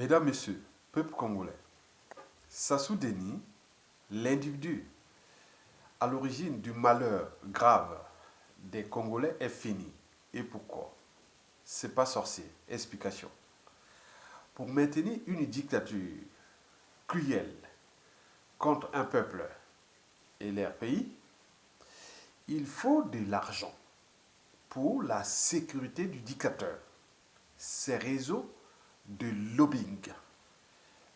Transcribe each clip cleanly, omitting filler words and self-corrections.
Mesdames, Messieurs, peuple congolais, Sassou Deni, l'individu à l'origine du malheur grave des Congolais est fini. Et pourquoi? C'est pas sorcier. Explication. Pour maintenir une dictature cruelle contre un peuple et leur pays, il faut de l'argent pour la sécurité du dictateur, ses réseaux de lobbying,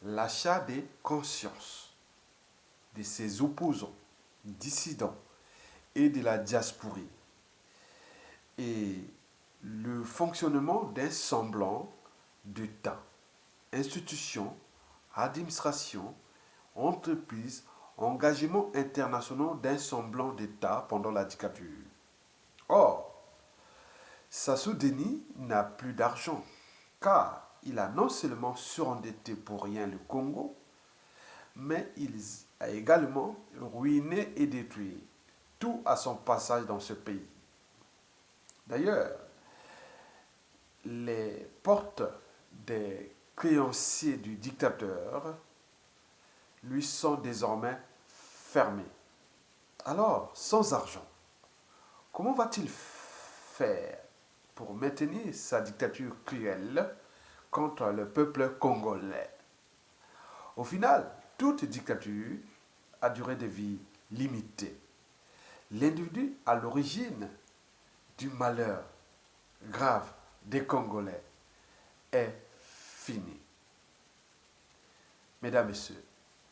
l'achat des consciences de ses opposants, dissidents et de la diaspora, et le fonctionnement d'un semblant d'État, institutions, administration, entreprises, engagements internationaux d'un semblant d'État pendant la dictature. Or, Sassou Deni n'a plus d'argent, car il a non seulement surendetté pour rien le Congo, mais il a également ruiné et détruit tout à son passage dans ce pays. D'ailleurs, les portes des créanciers du dictateur lui sont désormais fermées. Alors, sans argent, comment va-t-il faire pour maintenir sa dictature cruelle contre le peuple congolais? Au final, toute dictature a durée de vie limitée. L'individu à l'origine du malheur grave des Congolais est fini. Mesdames, Messieurs,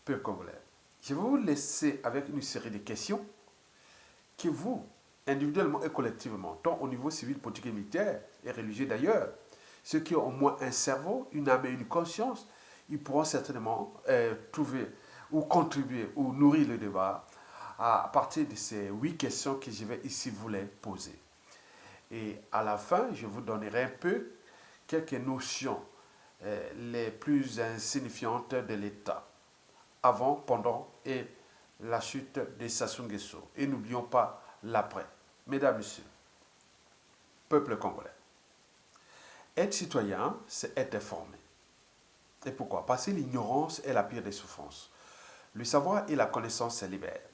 peuple congolais, je vais vous laisser avec une série de questions que vous, individuellement et collectivement, tant au niveau civil, politique et militaire, et religieux d'ailleurs, ceux qui ont au moins un cerveau, une âme et une conscience, ils pourront certainement trouver ou contribuer ou nourrir le débat à partir de ces 8 questions que je vais ici vous les poser. Et à la fin, je vous donnerai un peu quelques notions les plus insignifiantes de l'État, avant, pendant et la chute de Sassou Nguesso. Et n'oublions pas l'après. Mesdames, Messieurs, peuple congolais, être citoyen, c'est être informé. Et pourquoi? Parce que l'ignorance est la pire des souffrances. Le savoir et la connaissance se libèrent.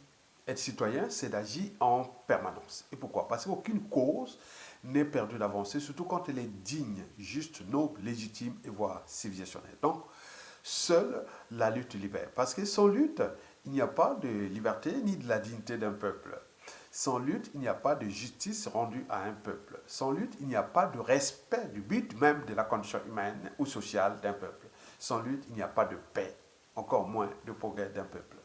Être citoyen, c'est d'agir en permanence. Et pourquoi? Parce qu'aucune cause n'est perdue d'avancer, surtout quand elle est digne, juste, noble, légitime et voire civilisationnelle. Donc, seule la lutte libère. Parce que sans lutte, il n'y a pas de liberté ni de la dignité d'un peuple. Sans lutte, il n'y a pas de justice rendue à un peuple. Sans lutte, il n'y a pas de respect du but même de la condition humaine ou sociale d'un peuple. Sans lutte, il n'y a pas de paix, encore moins de progrès d'un peuple.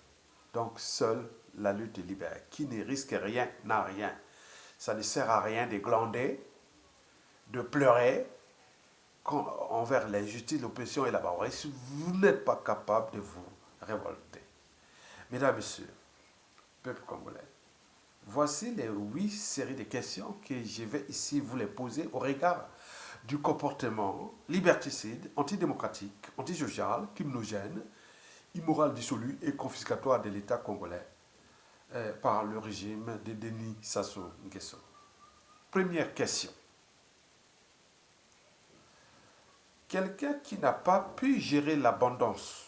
Donc, seule la lutte libère. Qui ne risque rien n'a rien. Ça ne sert à rien de glander, de pleurer envers l'injustice, l'oppression et la barbarie si vous n'êtes pas capable de vous révolter. Mesdames, Messieurs, peuple congolais, voici les 8 séries de questions que je vais ici vous les poser au regard du comportement liberticide, antidémocratique, antisocial, criminogène, immoral, dissolu et confiscatoire de l'État congolais par le régime de Denis Sassou Nguesso. Première question. Quelqu'un qui n'a pas pu gérer l'abondance,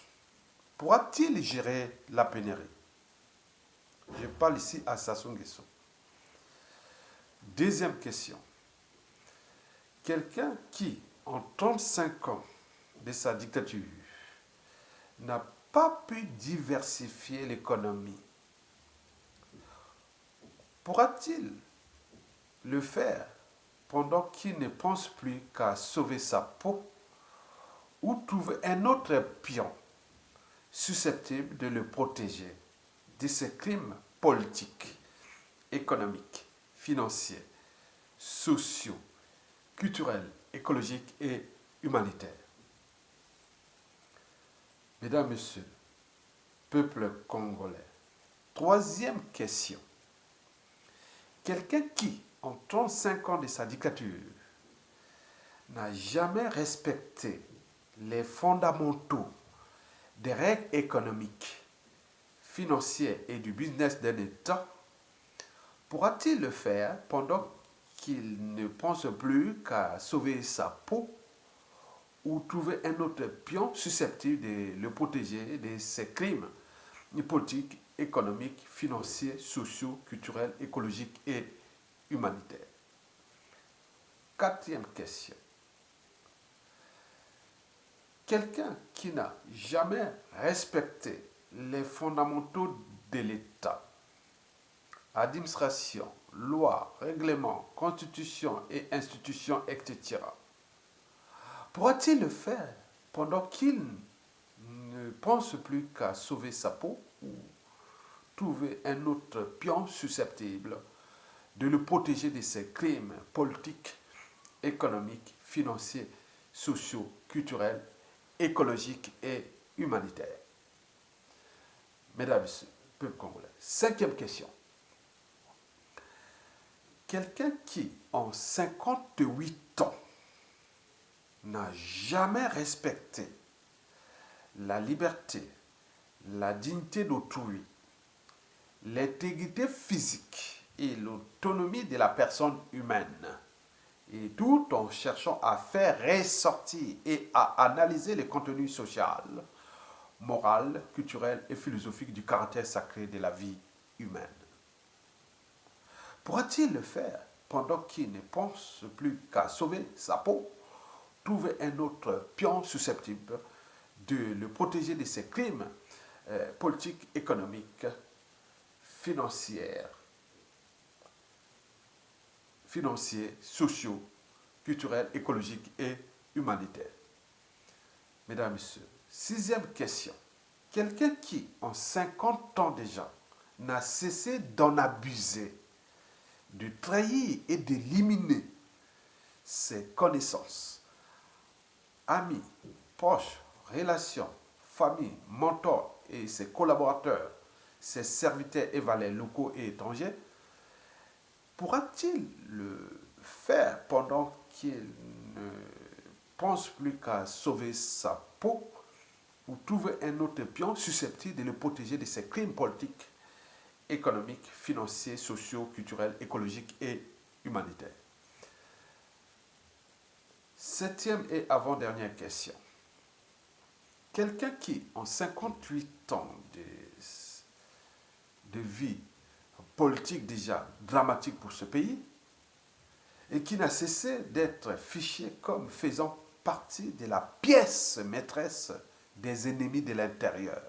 pourra-t-il gérer la pénurie? Je parle ici à Sassou Nguesso. Deuxième question. Quelqu'un qui, en 35 ans de sa dictature, n'a pas pu diversifier l'économie, pourra-t-il le faire pendant qu'il ne pense plus qu'à sauver sa peau ou trouver un autre pion susceptible de le protéger de ces crimes politiques, économiques, financiers, sociaux, culturels, écologiques et humanitaires? Mesdames, Messieurs, peuple congolais, troisième question. Quelqu'un qui, en 35 ans de sa dictature, n'a jamais respecté les fondamentaux des règles économiques, financières et du business d'un État, pourra-t-il le faire pendant qu'il ne pense plus qu'à sauver sa peau ou trouver un autre pion susceptible de le protéger de ses crimes politiques, économiques, financiers, sociaux, culturels, écologiques et humanitaires. Quatrième question. Quelqu'un qui n'a jamais respecté les fondamentaux de l'État, administration, loi, règlement, constitution et institutions, etc., pourra-t-il le faire pendant qu'il ne pense plus qu'à sauver sa peau ou trouver un autre pion susceptible de le protéger de ses crimes politiques, économiques, financiers, sociaux, culturels, écologiques et humanitaires? Mesdames et messieurs, peuple congolais. Cinquième question. Quelqu'un qui, en 58 ans, n'a jamais respecté la liberté, la dignité d'autrui, l'intégrité physique et l'autonomie de la personne humaine, et tout en cherchant à faire ressortir et à analyser les contenus sociaux, moral, culturel et philosophique du caractère sacré de la vie humaine. Pourra-t-il le faire pendant qu'il ne pense plus qu'à sauver sa peau, trouver un autre pion susceptible de le protéger de ses crimes politiques, économiques, financiers, sociaux, culturels, écologiques et humanitaires? Mesdames et messieurs, sixième question. Quelqu'un qui, en 50 ans déjà, n'a cessé d'en abuser, de trahir et d'éliminer ses connaissances, amis, proches, relations, famille, mentors et ses collaborateurs, ses serviteurs et valets locaux et étrangers, pourra-t-il le faire pendant qu'il ne pense plus qu'à sauver sa peau ou trouver un autre pion susceptible de le protéger de ses crimes politiques, économiques, financiers, sociaux, culturels, écologiques et humanitaires? Septième et avant-dernière question. Quelqu'un qui, en 58 ans de vie politique déjà dramatique pour ce pays, et qui n'a cessé d'être fiché comme faisant partie de la pièce maîtresse des ennemis de l'intérieur.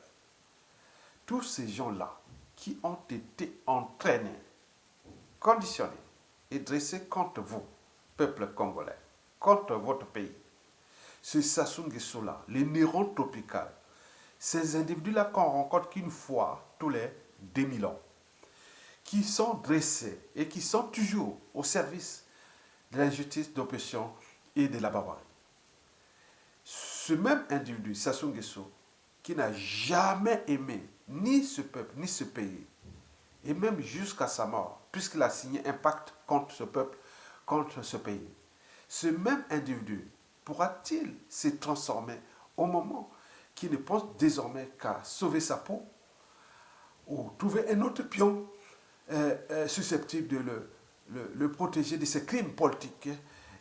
Tous ces gens-là qui ont été entraînés, conditionnés et dressés contre vous, peuple congolais, contre votre pays, ce Sassou Nguesso-là, les Néron tropical, ces individus-là qu'on rencontre qu'une fois tous les 2000 ans, qui sont dressés et qui sont toujours au service de l'injustice, de l'oppression et de la barbarie. Ce même individu, Sassou Nguesso, qui n'a jamais aimé ni ce peuple, ni ce pays, et même jusqu'à sa mort, puisqu'il a signé un pacte contre ce peuple, contre ce pays, ce même individu pourra-t-il se transformer au moment qu'il ne pense désormais qu'à sauver sa peau ou trouver un autre pion susceptible de le protéger de ses crimes politiques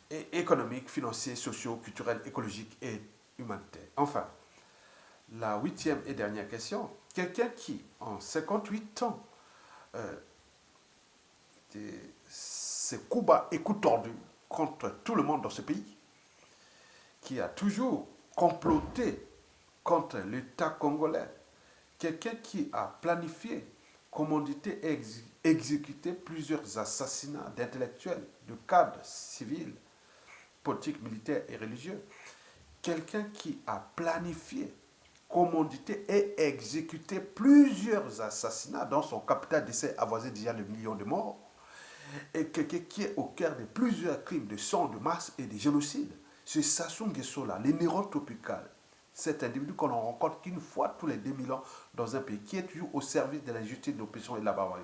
et économiques, financiers, sociaux, culturels, écologiques et humanitaires? Enfin, la huitième et dernière question. Quelqu'un qui, en 58 ans, ses coups bas et coups tordus contre tout le monde dans ce pays, qui a toujours comploté contre l'État congolais, quelqu'un qui a planifié, commandité et exécuté plusieurs assassinats d'intellectuels, de cadres civils, politiques, militaires et religieux, quelqu'un qui a planifié, commandité et exécuté plusieurs assassinats dont son capital d'essai avoisine déjà le million de morts, et quelqu'un qui est au cœur de plusieurs crimes de sang de masse et de génocide. Ce Sassou Nguesso-là, le Néron tropical, cet individu qu'on ne rencontre qu'une fois tous les 2000 ans dans un pays, qui est toujours au service de l'injustice, de l'oppression et de la barbarie,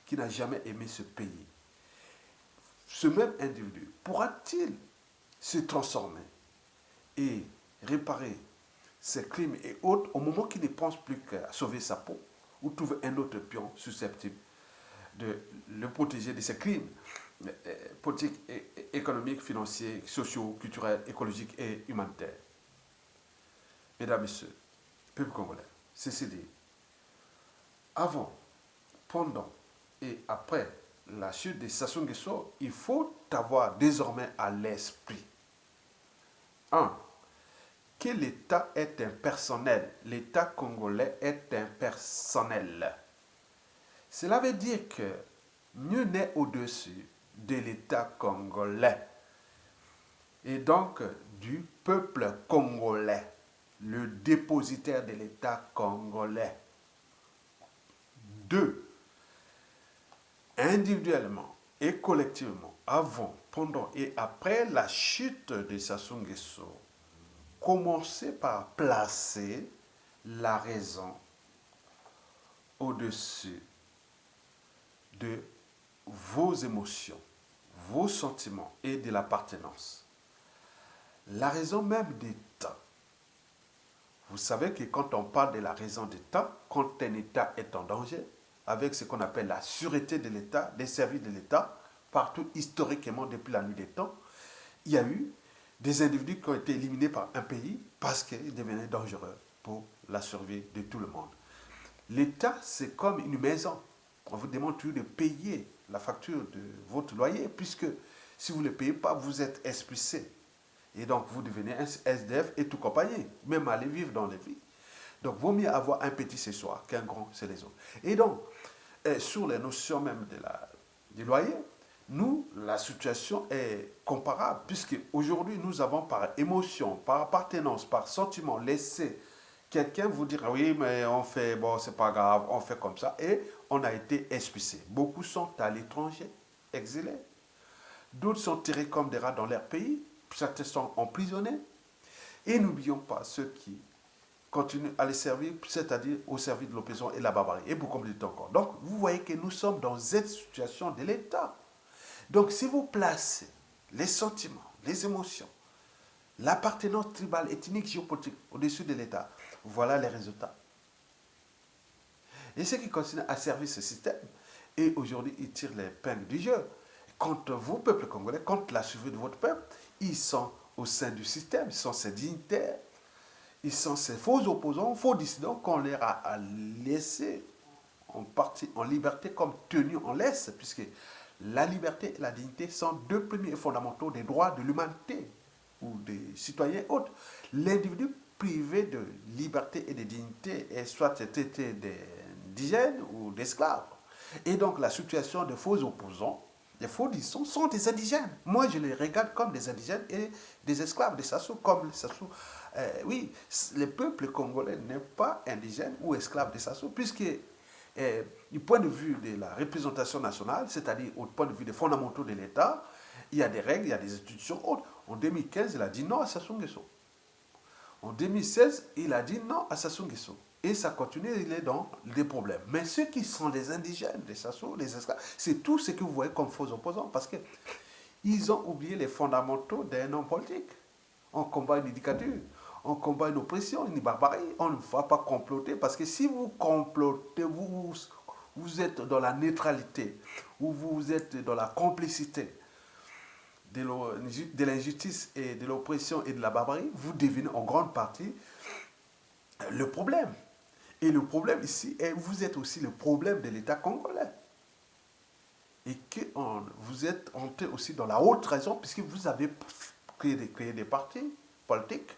qui n'a jamais aimé ce pays. Ce même individu pourra-t-il se transformer et réparer ses crimes et autres au moment qu'il ne pense plus qu'à sauver sa peau ou trouver un autre pion susceptible de le protéger de ses crimes politiques, économiques, financiers, sociaux, culturels, écologiques et humanitaires. Mesdames, Messieurs, peuple congolais, ceci dit, avant, pendant et après la chute de Sassou Nguesso, il faut avoir désormais à l'esprit, un, que l'État est impersonnel. L'État congolais est impersonnel. Cela veut dire que nul n'est au-dessus de l'État congolais et donc du peuple congolais, le dépositaire de l'État congolais. Deux, individuellement et collectivement, avant, pendant et après la chute de Sassou Nguesso, commencez par placer la raison au-dessus de vos émotions, vos sentiments et de l'appartenance. La raison même des temps. Vous savez que quand on parle de la raison des temps, quand un État est en danger, avec ce qu'on appelle la sûreté de l'État, des services de l'État, partout historiquement depuis la nuit des temps, il y a eu des individus qui ont été éliminés par un pays parce qu'ils devenaient dangereux pour la survie de tout le monde. L'État, c'est comme une maison. On vous demande toujours de payer la facture de votre loyer, puisque si vous ne le payez pas, vous êtes expulsé. Et donc, vous devenez un SDF et tout compagnie, même aller vivre dans les villes. Donc, vaut mieux avoir un petit ce soir qu'un grand c'est les autres. Et donc, sur les notions même du loyer, nous, la situation est comparable, puisque aujourd'hui, nous avons par émotion, par appartenance, par sentiment, laissé quelqu'un vous dire, oui, mais on fait, bon, c'est pas grave, on fait comme ça, et on a été expulsés. Beaucoup sont à l'étranger, exilés. D'autres sont tirés comme des rats dans leur pays, certains sont emprisonnés. Et n'oublions pas ceux qui continuent à les servir, c'est-à-dire au service de l'oppression et de la barbarie, et beaucoup plus encore. Donc, vous voyez que nous sommes dans cette situation de l'État. Donc, si vous placez les sentiments, les émotions, l'appartenance tribale, ethnique, géopolitique au-dessus de l'État, voilà les résultats. Et ceux qui continuent à servir ce système, et aujourd'hui, ils tirent les épingles du jeu. Contre vous, peuple congolais, contre la survie de votre peuple, ils sont au sein du système, ils sont ces dignitaires, ils sont ces faux opposants, faux dissidents qu'on leur a laissés en partie en liberté comme tenus en laisse, puisque la liberté et la dignité sont deux premiers fondamentaux des droits de l'humanité ou des citoyens autres. L'individu privé de liberté et de dignité est soit traité d'indigène ou d'esclave. Et donc la situation des faux opposants, des faux dissidents sont des indigènes. Moi, je les regarde comme des indigènes et des esclaves, des Sassou, comme les Sassou. Oui, le peuple congolais n'est pas indigène ou esclave des Sassou, puisque du point de vue de la représentation nationale, c'est-à-dire au point de vue des fondamentaux de l'État, il y a des règles, il y a des institutions autres. En 2015, il a dit non à Sassou Nguesso. En 2016, il a dit non à Sassou Nguesso. Et ça continue, il est dans des problèmes. Mais ceux qui sont les indigènes, les Sassou, les esclaves, c'est tout ce que vous voyez comme faux opposants, parce qu'ils ont oublié les fondamentaux d'un homme politique. On combat une dictature, on combat une oppression, une barbarie. On ne va pas comploter, parce que si vous complotez, vous êtes dans la neutralité, ou vous êtes dans la complicité de l'injustice et de l'oppression et de la barbarie, vous devenez en grande partie le problème. Et le problème ici, vous êtes aussi le problème de l'État congolais. Et que vous êtes entré aussi dans la haute raison, puisque vous avez créé des partis politiques.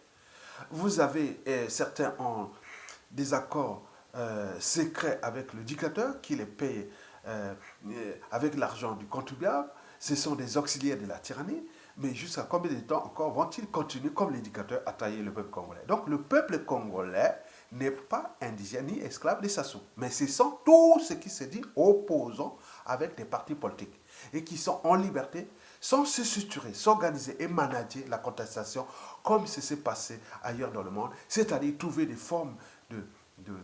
Vous avez, certains ont des accords secrets avec le dictateur qui les paye avec l'argent du contribuable. Ce sont des auxiliaires de la tyrannie. Mais jusqu'à combien de temps encore vont-ils continuer comme l'éducateur à tailler le peuple congolais? Donc le peuple congolais n'est pas indigène ni esclave des Sassou. Mais ce sont tous ceux qui se disent opposants avec des partis politiques et qui sont en liberté, sans se structurer, s'organiser et manager la contestation comme ce s'est passé ailleurs dans le monde, c'est-à-dire trouver des formes de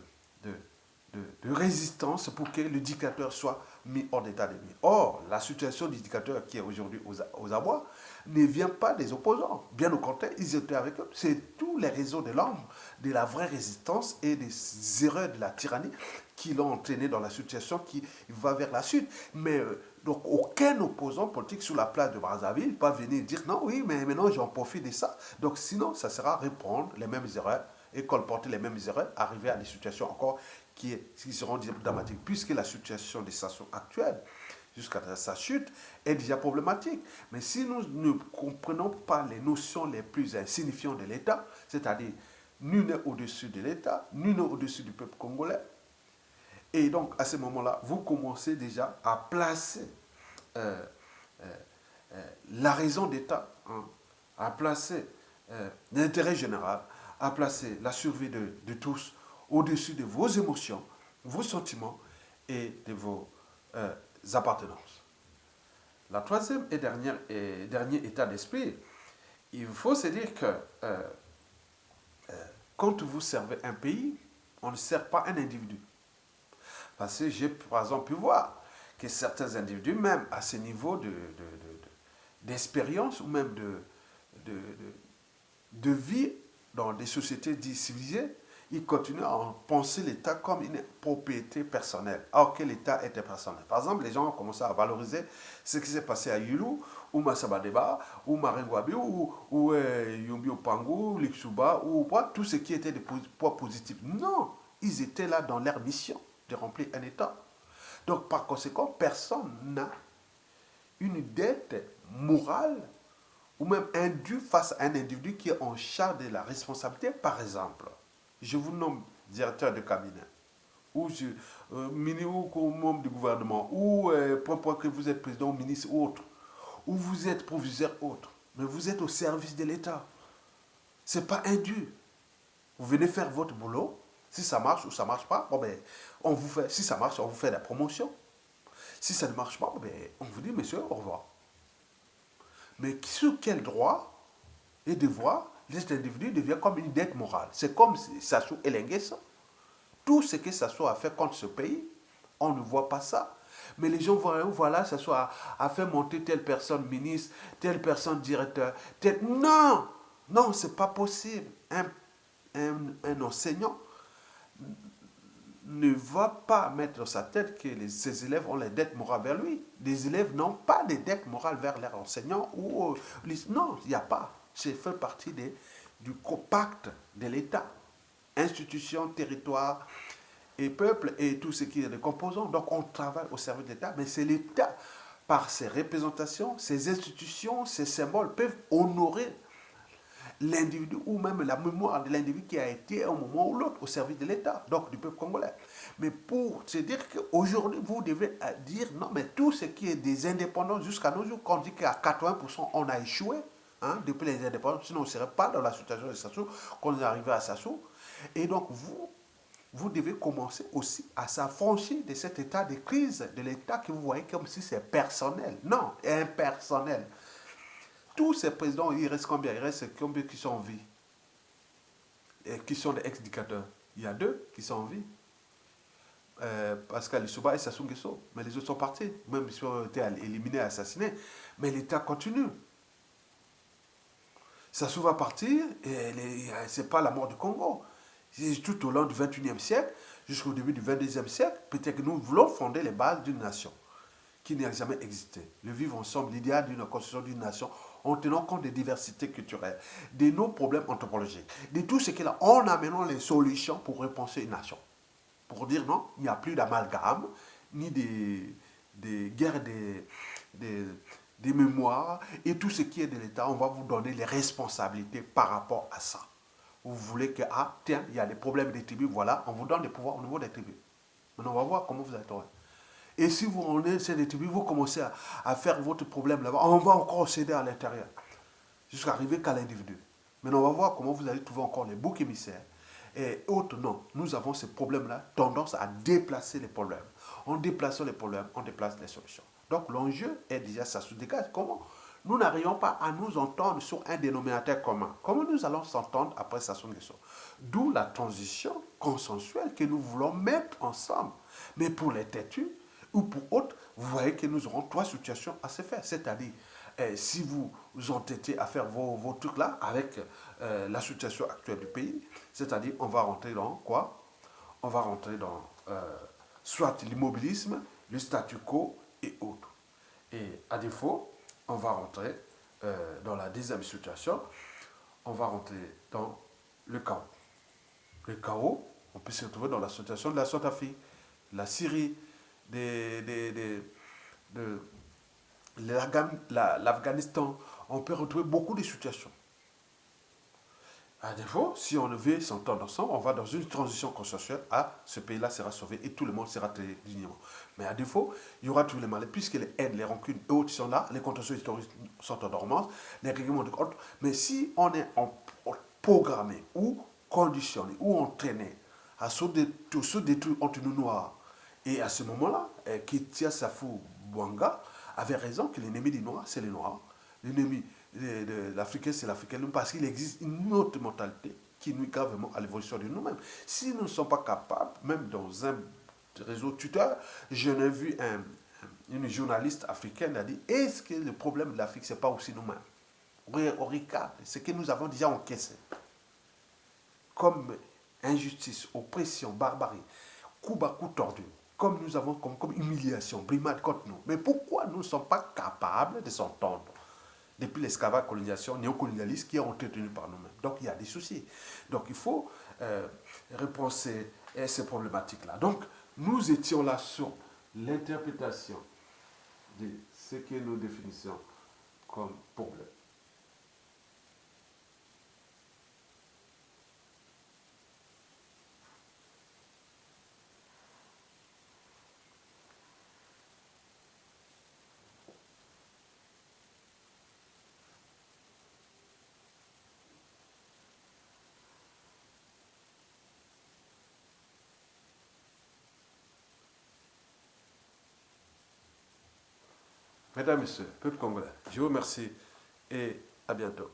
résistance pour que le dictateur soit mis hors d'état de nuire. Or, la situation du dictateur qui est aujourd'hui aux abois ne vient pas des opposants. Bien au contraire, ils étaient avec eux. C'est tous les réseaux de l'ombre, de la vraie résistance et des erreurs de la tyrannie qui l'ont entraîné dans la situation qui va vers la suite. Mais Donc, aucun opposant politique sur la place de Brazzaville ne peut venir dire non, oui, mais maintenant j'en profite de ça. Donc, sinon, ça sera reprendre les mêmes erreurs et colporter les mêmes erreurs, arriver à des situations encore qui seront dramatiques, puisque la situation des stations actuelles, jusqu'à sa chute, est déjà problématique. Mais si nous ne comprenons pas les notions les plus insignifiantes de l'État, c'est-à-dire nul n'est au-dessus de l'État, nul n'est au-dessus du peuple congolais, et donc à ce moment-là, vous commencez déjà à placer euh, euh, la raison d'État, hein, à placer l'intérêt général, à placer la survie de tous au-dessus de vos émotions, vos sentiments et de vos appartenances. La troisième et dernier état d'esprit, il faut se dire que quand vous servez un pays, on ne sert pas un individu. Parce que j'ai par exemple pu voir que certains individus, même à ce niveau d'expérience ou même de vie dans des sociétés dites civilisées, ils continuent à penser l'État comme une propriété personnelle, alors que l'État était personnel. Par exemple, les gens ont commencé à valoriser ce qui s'est passé à Yulu, ou Massabadeba, ou Maringwabi, ou Yumbi Opangu, Liksuba, ou tout ce qui était des poids positifs. Non, ils étaient là dans leur mission de remplir un État. Donc, par conséquent, personne n'a une dette morale ou même indue face à un individu qui est en charge de la responsabilité. Par exemple, je vous nomme directeur de cabinet, ou ministre ou membre du gouvernement, ou point que vous êtes président ou ministre ou autre, ou vous êtes proviseur autre, mais vous êtes au service de l'État. Ce n'est pas indu. Vous venez faire votre boulot, si ça marche ou ça ne marche pas, bon ben, on vous fait, si ça marche, on vous fait la promotion. Si ça ne marche pas, ben, on vous dit, monsieur, au revoir. Mais sur quel droit et devoir cet individu devient comme une dette morale? C'est comme Sassou Nguesso. Tout ce que Sassou a fait contre ce pays, on ne voit pas ça. Mais les gens voient, voilà, Sassou a fait monter telle personne ministre, telle personne directeur. Non, non, c'est pas possible. Un enseignant ne va pas mettre dans sa tête que ses élèves ont les dettes morales vers lui. Les élèves n'ont pas de dettes morales vers leurs enseignants. Non, il n'y a pas. C'est fait partie du pacte de l'État. Institutions, territoire et peuple et tout ce qui est des composants. Donc on travaille au service de l'État, mais c'est l'État, par ses représentations, ses institutions, ses symboles, peuvent honorer l'individu ou même la mémoire de l'individu qui a été à un moment ou l'autre au service de l'État, donc du peuple congolais. Mais pour se dire qu'aujourd'hui, vous devez dire non, mais tout ce qui est des indépendants jusqu'à nos jours, quand on dit qu'à 80% on a échoué, hein, depuis les indépendants, sinon on ne serait pas dans la situation de Sassou, qu'on est arrivé à Sassou. Et donc vous devez commencer aussi à s'affranchir de cet état de crise de l'État que vous voyez comme si c'est personnel. Non, impersonnel. Tous ces présidents, il reste combien? Il reste combien qui sont en vie? Et qui sont des ex-dictateurs? Il y a 2 qui sont en vie. Pascal Lissouba et Sassou Nguesso. Mais les autres sont partis. Même ils ont été éliminés, assassinés. Mais l'État continue. Sassou va partir et ce n'est pas la mort du Congo. Tout au long du 21e siècle, jusqu'au début du 22e siècle, peut-être que nous voulons fonder les bases d'une nation qui n'a jamais existé. Le vivre ensemble, l'idéal d'une construction d'une nation, en tenant compte des diversités culturelles, de nos problèmes anthropologiques, de tout ce qu'il a, en amenant les solutions pour repenser une nation. Pour dire non, il n'y a plus d'amalgame, ni des guerres des mémoires, et tout ce qui est de l'État, on va vous donner les responsabilités par rapport à ça. Vous voulez que, ah, tiens, il y a des problèmes des tribus, voilà, on vous donne des pouvoirs au niveau des tribus. Maintenant, on va voir comment vous allez trouver. Et si vous rendez ces tribus, vous commencez à faire votre problème là-bas, on va encore céder à l'intérieur, jusqu'à arriver qu'à l'individu. Maintenant, on va voir comment vous allez trouver encore les boucs émissaires. Et autres, non. Nous avons ce problème-là, tendance à déplacer les problèmes. En déplaçant les problèmes, on déplace les solutions. Donc, l'enjeu est déjà, ça se dégage. Comment nous n'arrivons pas à nous entendre sur un dénominateur commun? Comment nous allons s'entendre après Sassou Nguesso? D'où la transition consensuelle que nous voulons mettre ensemble. Mais pour les têtus, ou pour autres, vous voyez que nous aurons 3 situations à se faire. C'est-à-dire, si vous vous entêtez à faire vos trucs là avec la situation actuelle du pays, c'est-à-dire on va rentrer dans quoi? On va rentrer dans soit l'immobilisme, le statu quo et autres. Et à défaut, on va rentrer dans la deuxième situation, on va rentrer dans le chaos. Le chaos, on peut se retrouver dans la situation de la Centrafrique, la Syrie, de l'Afghanistan. On peut retrouver beaucoup de situations. À défaut, si on veut s'entendre ensemble, on va dans une transition consensuelle. Ah, ce pays-là sera sauvé et tout le monde sera traité dignement. Mais à défaut, il y aura tous les malais, puisque les haines, les rancunes et autres sont là, les contentieux historiques sont en dormance, les règlements de compte. Mais si on est programmé ou conditionné ou entraîné à se détruire entre nous noirs, et à ce moment-là, Ketia Safou Bouanga avait raison que l'ennemi des noirs, c'est les noirs. L'ennemi de l'Africain, c'est l'Africain, parce qu'il existe une autre mentalité qui nuit gravement à l'évolution de nous-mêmes. Si nous ne sommes pas capables, même dans un réseau tuteur, je n'ai vu une journaliste africaine a dit, est-ce que le problème de l'Afrique, ce n'est pas aussi nous-mêmes? On regarde ce que nous avons déjà encaissé comme injustice, oppression, barbarie, coup bas coup tordu, comme nous avons comme humiliation, brimade contre nous. Mais pourquoi nous ne sommes pas capables de s'entendre depuis l'esclavage, colonisation, néocolonialisme qui est entretenu par nous-mêmes? Donc il y a des soucis. Donc il faut repenser ces problématiques-là. Donc nous étions là sur l'interprétation de ce que nous définissons comme problème. Mesdames, Messieurs, peuple congolais, je vous remercie et à bientôt.